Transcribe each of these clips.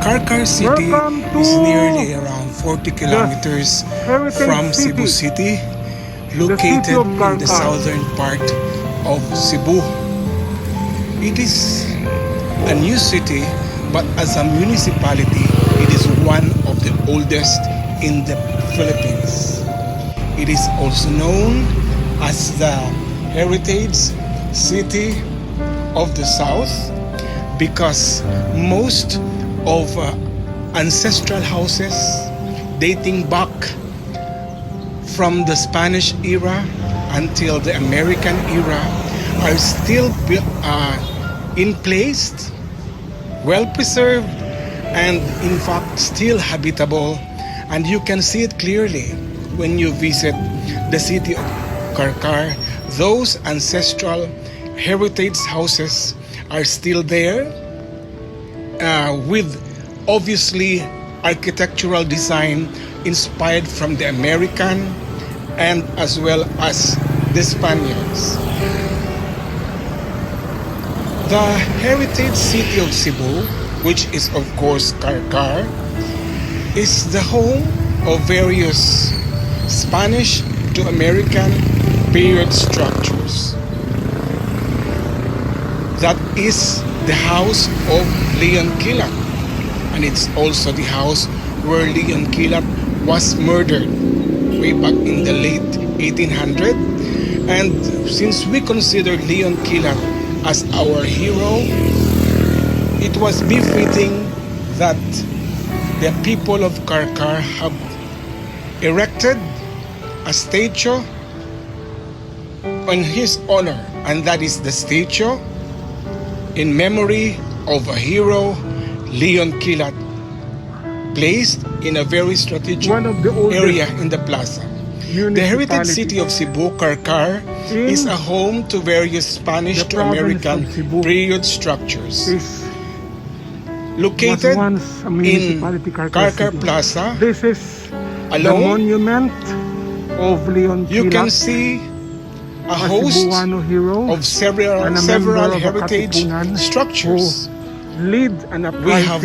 CARCAR City Welcome to is nearly around 40 kilometers from Cebu City, located in the southern part of Cebu. It is a new city, but as a municipality, it is one of the oldest in the Philippines. It is also known as the Heritage City of the South because most of ancestral houses dating back from the Spanish era until the American era are still in place, well preserved, and in fact still habitable. And you can see it clearly when you visit the city of CARCAR. Those ancestral heritage houses are still there, with obviously architectural design inspired from the American and as well as the Spaniards. The heritage city of Cebu, which is of course CARCAR, is the home of various Spanish to American period structures. That is the house of Leon Kilat, and it's also the house where Leon Kilat was murdered way back in the late 1800s. And since we consider Leon Kilat as our hero, it was befitting that the people of CARCAR have erected a statue in his honor, and that is the statue in memory of a hero, Leon Kilat, placed in a very strategic area in the plaza. The heritage city of Cebu, CARCAR, is a home to various Spanish to American period structures. Located in CARCAR Plaza, this is alone, the monument of Leon Kilat, you can see a host of several heritage structures. We have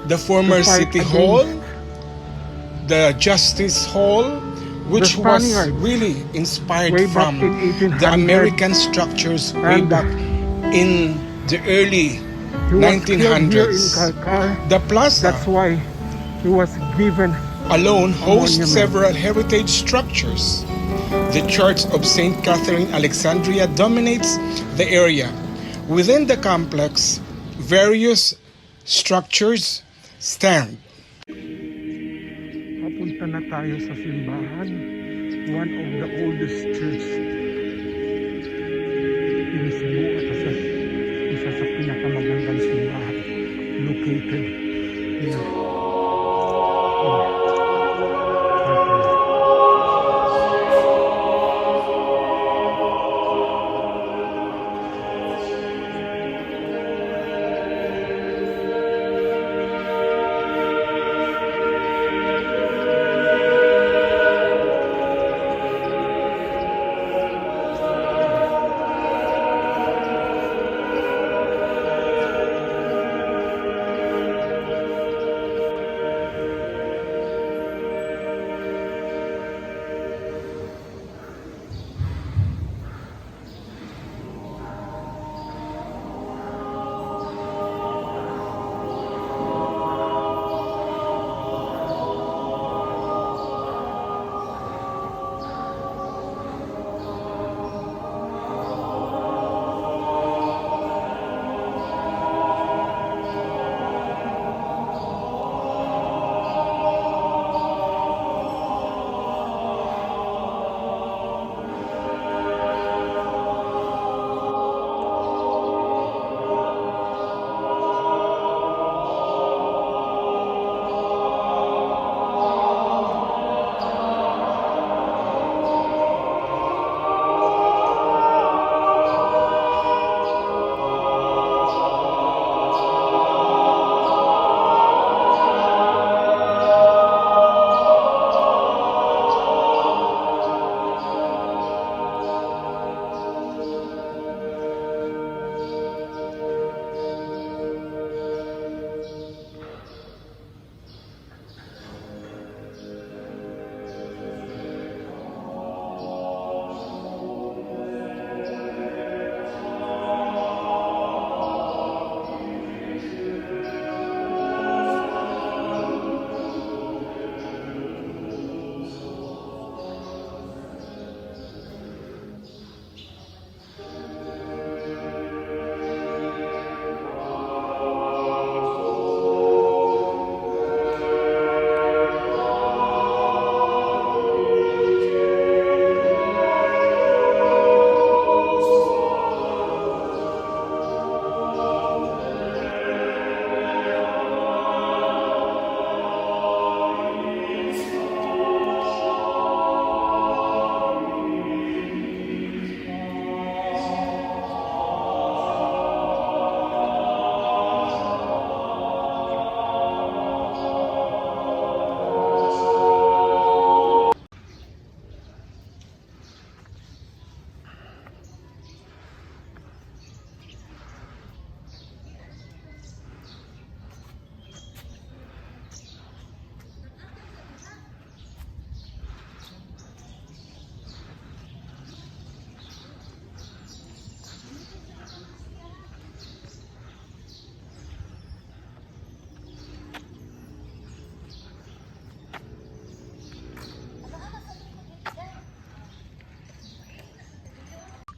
the former City Hall, the Justice Hall, which was really inspired from the American structures way back in the early 1900s. The plaza, that's why he was given, alone hosts several heritage structures. The Church of St. Catherine Alexandria dominates the area. Within the complex, various structures stand. Papunta na tayo sa simbahan, one of the oldest church in Cebu at isa sa pinakamagandang simbahan located here.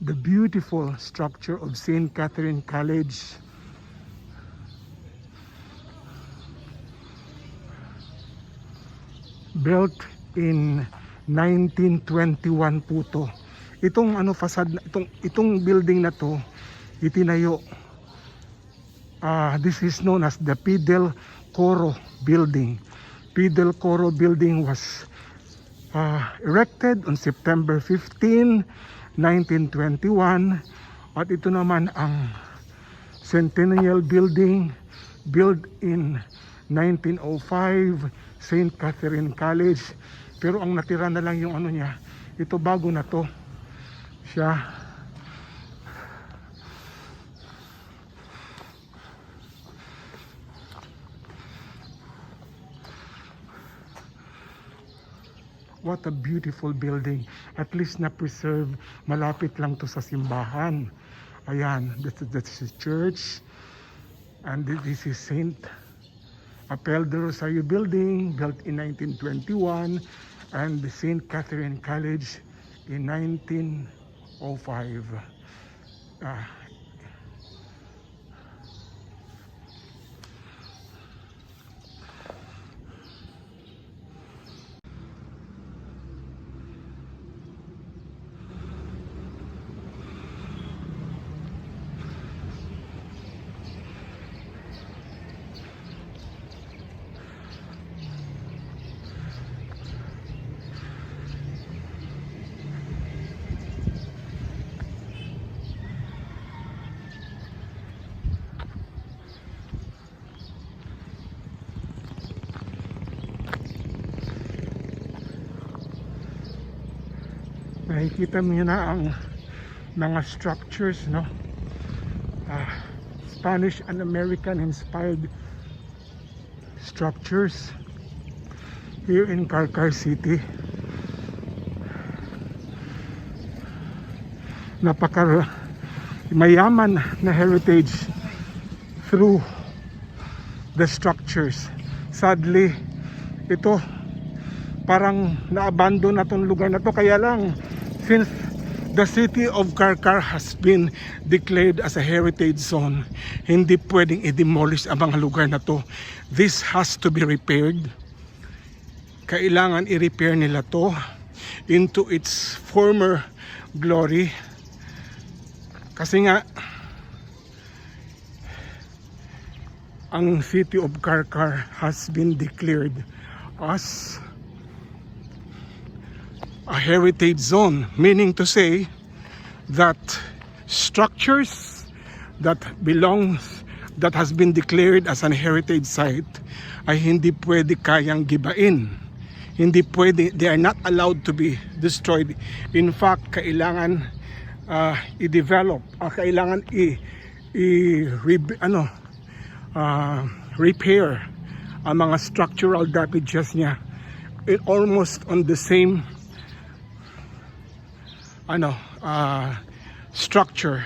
the beautiful structure of St. Catherine College. Built in 1921 po to. Itong facade, itong building na to, itinayo. This is known as the Fidel Coro Building. Fidel Coro Building was erected on September 15, 1921. At ito naman ang Centennial Building, built in 1905, St. Catherine College. Pero ang natira na lang yung niya, ito bago na to siya. What a beautiful building. At least na preserve, malapit lang to sa simbahan. Ayan, that's the church. And this is St. Apel de Rosario Building, built in 1921, and the St. Catherine College in 1905. Nakikita mo na ang mga structures, no? Spanish and American inspired structures here in CARCAR City. Napaka mayaman na heritage through the structures. Sadly, ito parang na-abandon na tong lugar na to, kaya lang since the city of CARCAR has been declared as a heritage zone, hindi pwedeng i-demolish ang mga lugar na to. This has to be repaired. Kailangan i-repair nila to into its former glory. Kasi nga, ang city of CARCAR has been declared as a heritage zone, meaning to say that structures that has been declared as an heritage site ay hindi pwede kayang gibain. Hindi pwede, they are not allowed to be destroyed. In fact, kailangan i-develop, kailangan repair ang mga structural damages niya almost on the same structure.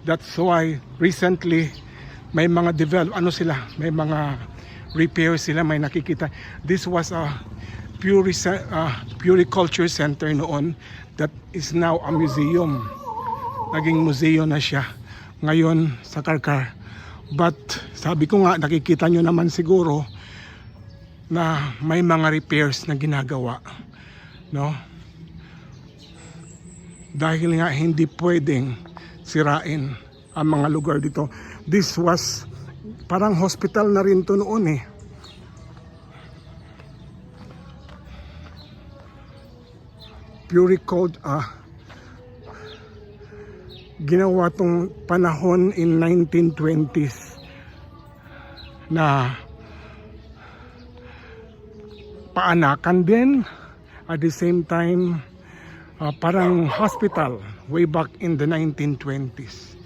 That's why recently may mga may mga repairs sila, may nakikita. This was a puriculture center noon that is now a museum. Naging museum na siya ngayon sa CARCAR. But sabi ko nga, nakikita nyo naman siguro na may mga repairs na ginagawa, no? Dahil nga hindi pwedeng sirain ang mga lugar dito. This was parang hospital na rin to noon eh. Puriculture, ginawa tong panahon in 1920s na paanakan din, at the same time parang hospital way back in the 1920s.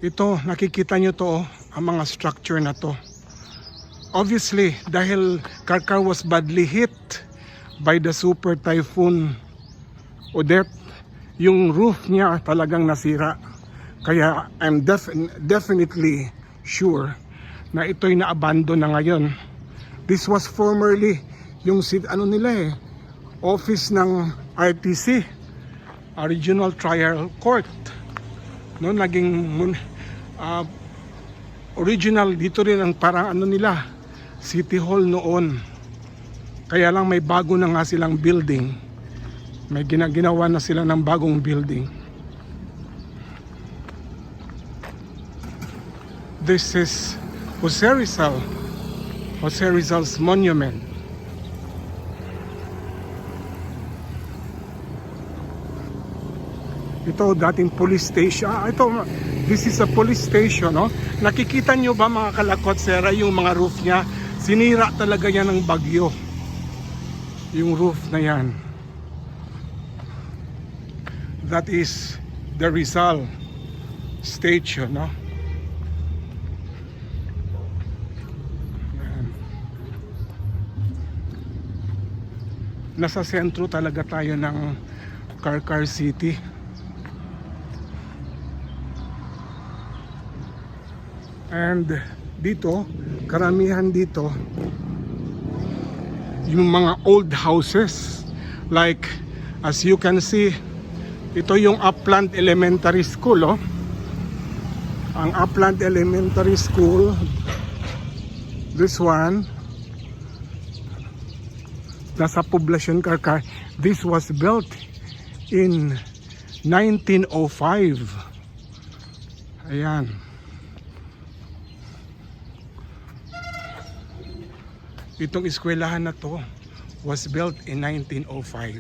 Ito, nakikita nyo to, ang mga structure na to. Obviously, dahil CARCAR was badly hit by the super typhoon Odette, yung roof niya talagang nasira. Kaya I'm definitely sure na ito'y na-abandon na ngayon. This was formerly yung office ng RTC, Regional Trial Court. No, naging original dito rin ang parang ano nila, City Hall noon. Kaya lang may bago na nga silang building. May ginawa na sila ng bagong building. This is Jose Rizal's monument. Ito dating police station. This is a police station, no? Nakikita nyo ba mga kalakot, sera, yung mga roof niya? Sinira talaga yan ng bagyo. Yung roof na yan. That is the Rizal station, no? Yan. Nasa sentro talaga tayo ng CARCAR City. And dito, karamihan dito yung mga old houses, like as you can see, ito yung Upland Elementary School, oh. Ang Upland Elementary School, this one, nasa Poblacion CARCAR. This was built in 1905. Ayan. Itong eskwelahan na to was built in 1905.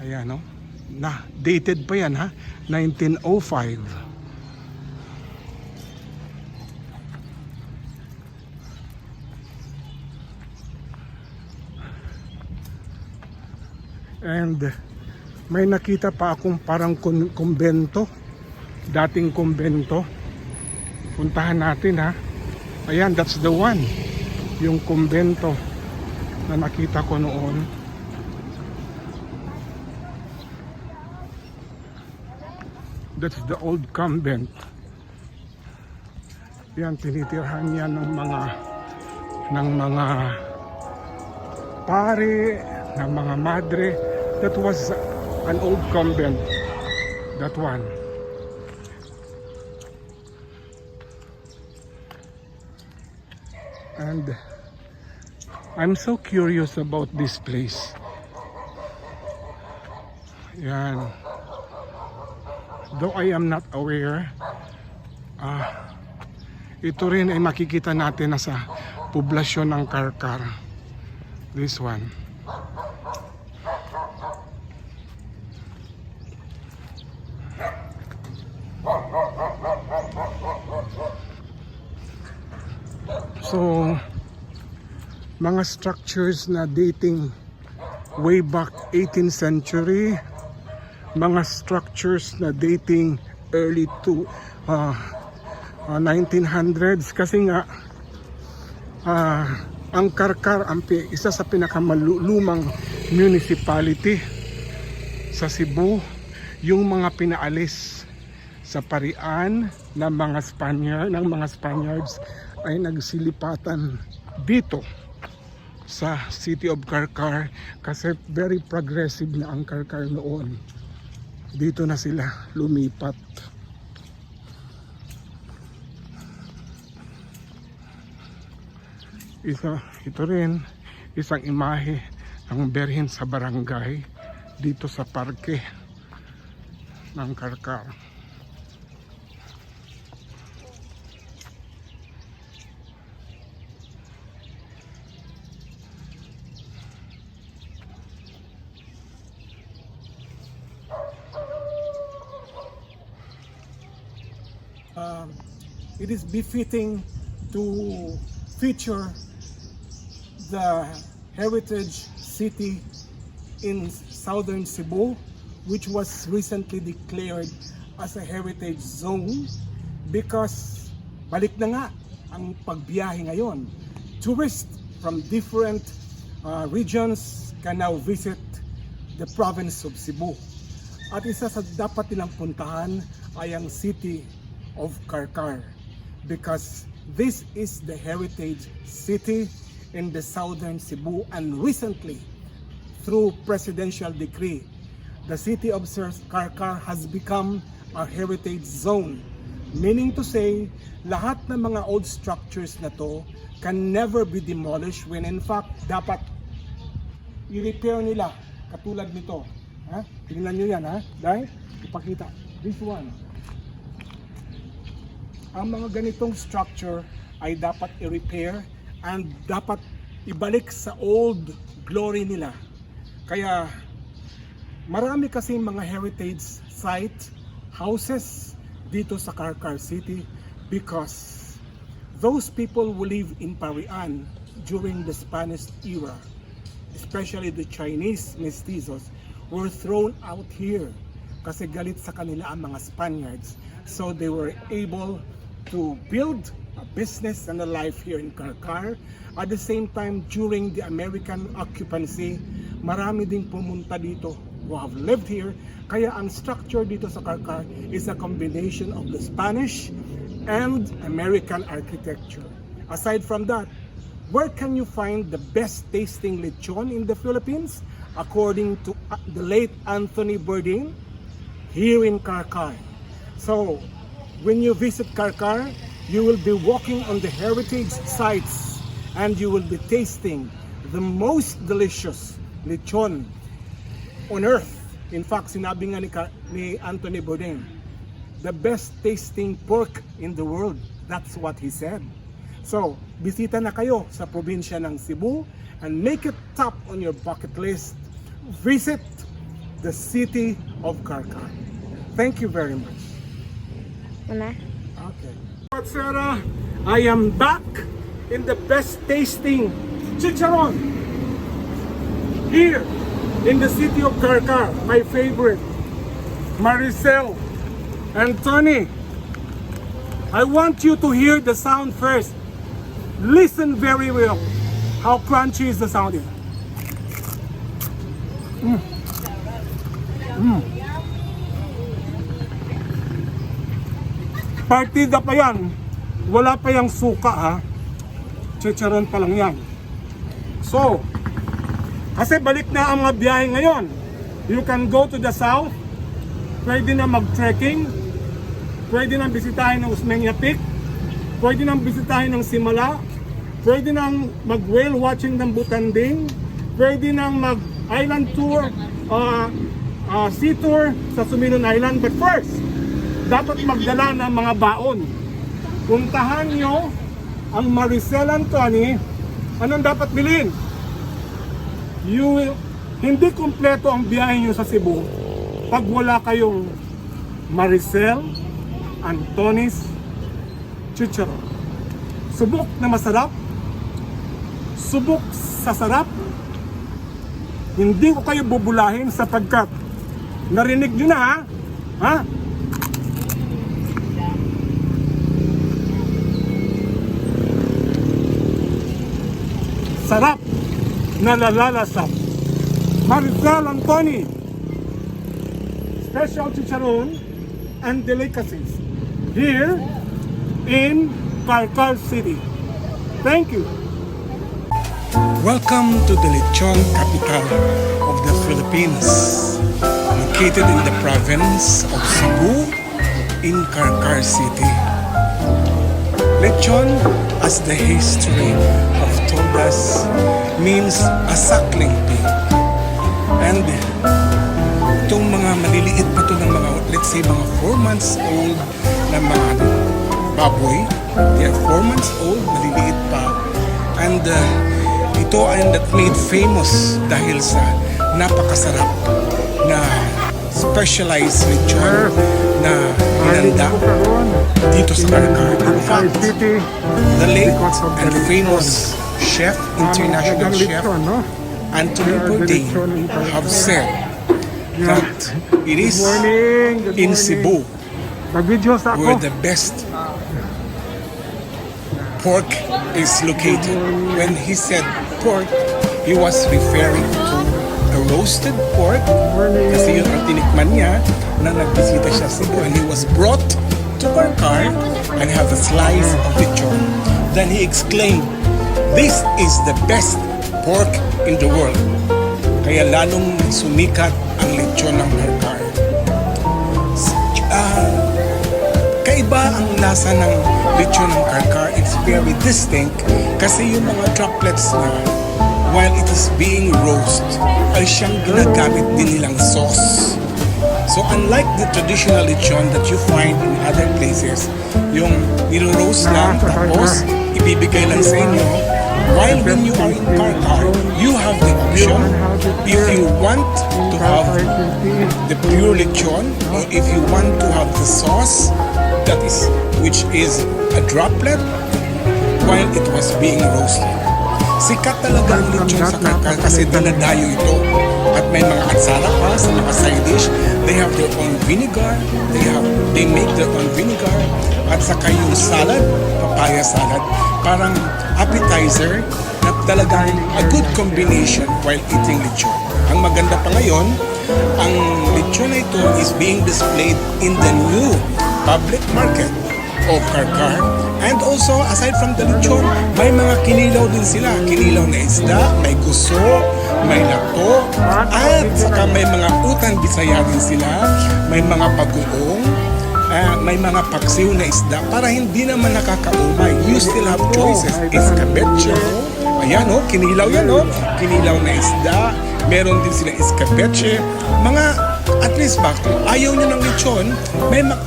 Ayan, no? Na, dated pa yan, ha? 1905. And may nakita pa akong parang kumbento. Dating kumbento. Puntahan natin, ha? Ayan, that's the one. Yung kumbento na nakita ko noon. That's the old convent. Yan, tinitirhan yan ng mga pare, ng mga madre. That was an old convent. That one. And I'm so curious about this place. Yan. Though I am not aware, ito rin ay makikita natin na sa poblasyon ng CARCAR. This one. So, mga structures na dating way back 18th century, mga structures na dating early to 1900s, kasi nga ang CARCAR ang isa sa pinakamalumang municipality sa Cebu. Yung mga pinaalis sa parian ng mga Spaniards ay nagsilipatan dito sa City of CARCAR kasi very progressive na ang CARCAR noon. Dito na sila lumipat. Ito rin isang imahe ng Berhen sa barangay dito sa parke ng CARCAR. It is befitting to feature the heritage city in southern Cebu, which was recently declared as a heritage zone, because balik na nga ang pagbiyahe ngayon. Tourists from different regions can now visit the province of Cebu. At isa sa dapat nilang puntahan ay ang City of CARCAR, because this is the heritage city in the southern Cebu, and recently, through presidential decree, the city of CARCAR has become a heritage zone. Meaning to say, lahat ng mga old structures na to can never be demolished when in fact, dapat i-repair nila. Katulad nito. Ha? Tingnan nyo yan, ha? Dahil, ipakita. This one. Ang mga ganitong structure ay dapat i-repair and dapat ibalik sa old glory nila. Kaya marami kasing mga heritage site, houses dito sa CARCAR City because those people who live in Parian during the Spanish era, especially the Chinese mestizos, were thrown out here kasi galit sa kanila ang mga Spaniards. So they were able to build a business and a life here in CARCAR. At the same time, during the American occupancy, marami ding pumunta dito who have lived here. Kaya ang structure dito sa CARCAR is a combination of the Spanish and American architecture. Aside from that, where can you find the best tasting lechon in the Philippines? According to the late Anthony Bourdain, here in CARCAR. So, when you visit CARCAR, you will be walking on the heritage sites and you will be tasting the most delicious lechon on earth. In fact, sinabi nga ni Anthony Bourdain, the best tasting pork in the world. That's what he said. So, bisita na kayo sa probinsya ng Cebu and make it top on your bucket list. Visit the city of CARCAR. Thank you very much. Okay. But Sarah, I am back in the best tasting chicharon here in the city of CARCAR. My favorite, Maricel and Tony. I want you to hear the sound first. Listen very well. How crunchy is the sound here? Partida pa yan. Wala pa yung suka, ha. Chicharon pa lang yan. So, kasi balik na ang mga biyahe ngayon. You can go to the south. Pwede na mag-trekking. Pwede na bisitahin ng Usmeña Peak. Pwede na bisitahin ng Simala. Pwede na mag-whale watching ng Butanding. Pwede na mag-island tour, sea tour sa Sumilon Island. But first, dapat magdala ng mga baon. Puntahan nyo ang Maricel and Tony. Anong dapat bilhin? Hindi kumpleto ang biyahe nyo sa Cebu pag wala kayong Maricel and Tony's chicharon. Subok na masarap. Subok sa sarap. Hindi ko kayo bubulahin sapagkat narinig nyo na, ha? Ha? Sarap na nalalasap. Maricel and Tony, special chicharon and delicacies here in CARCAR City. Thank you. Welcome to the lechon capital of the Philippines, located in the province of Cebu in CARCAR City. Lechon, as the history have told us, means a suckling pig. And itong mga maliliit pa to ng mga, let's say mga 4 months old na mga baboy, they are 4 months old, maliliit pa. And ito ay made famous dahil sa napakasarap na specialized lechon na inanda dito sa CARCAR. In fact, the late and famous chef, international chef, Anthony Bourdain have said that it is in Cebu where the best pork is located. When he said pork, he was referring to a roasted pork kasi yun ang tinikman niya na nagbisita siya sa Cebu, and he was brought to CARCAR and have a slice of lechon. Then he exclaimed, This is the best pork in the world. Kaya lalong sumikat ang lechon ng CARCAR. Kaiba ang lasa ng lechon ng CARCAR. It's very distinct kasi yung mga droplets na while it is being roast ay siyang ginagamit din nilang sauce. So unlike the traditional lechon that you find in other places, yung niro-roast lang tapos ibibigay lang sa inyo, while when you are in CARCAR, you have the option if you want to have the pure lechon or if you want to have the sauce that is which is a droplet while it was being roasted. Sikat talaga ang lechon sa CARCAR kasi dinadayo ito. At may mga atsara pa sa mga side dish. They have their own vinegar. They make their own vinegar. At saka yung salad, papaya salad, parang appetizer na talagang a good combination while eating lechon. Ang maganda pa ngayon, ang lechon na ito is being displayed in the new public market of CARCAR. And also, aside from the lechon, may mga kinilaw din sila. Kinilaw na isda, may guso, may lato, at saka may mga utang bisaya din sila, may mga pag-uong, may mga paksiw na isda para hindi naman nakakaumay. You still have choices. Escabeche, ayan o, kinilaw yan o, kinilaw na isda, meron din sila escabeche, mga at least ba, kung ayaw nyo ng lechon,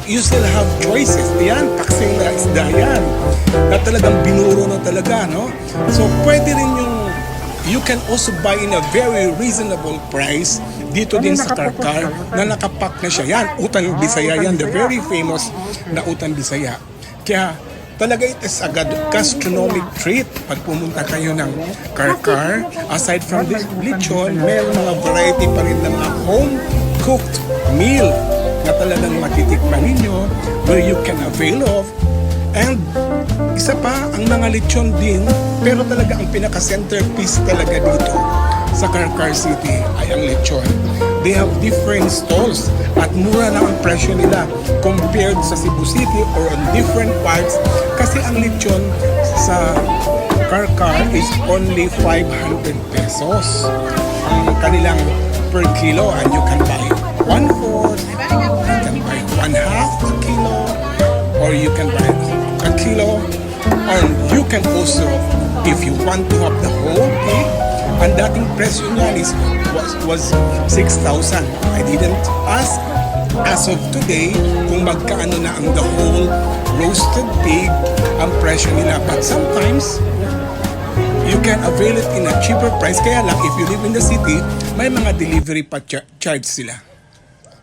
you still have choices. Yan, paksiw na isda yan. Na talagang binuro na talaga, no? So, pwede rin yung you can also buy in a very reasonable price dito din sa CARCAR na nakapack na siya. Yan, utang bisaya yan. The very famous na utang bisaya. Kaya, talaga it is a gastronomic treat pag pumunta kayo ng CARCAR. Aside from this lechon, meron mga variety pa rin ng mga home-cooked meal na talagang matitikman ninyo where you can avail of. And isa pa, ang mga lechon din, pero talaga ang pinaka-centerpiece talaga dito sa CARCAR City ay ang lechon. They have different stalls at mura na ang presyo nila compared sa Cebu City or on different parts kasi ang lechon sa CARCAR is only 500 pesos. Ang kanilang per kilo and you can buy 1/4, you can buy 1/2 a kilo, or you can buy a kilo, and you can also, if you want to have the whole pig, ang dating presyo niyan was 6,000. I didn't ask as of today kung magkaano na ang the whole roasted pig ang presyo nila. But sometimes, you can avail it in a cheaper price. Kaya lang, if you live in the city, may mga delivery pa charge sila.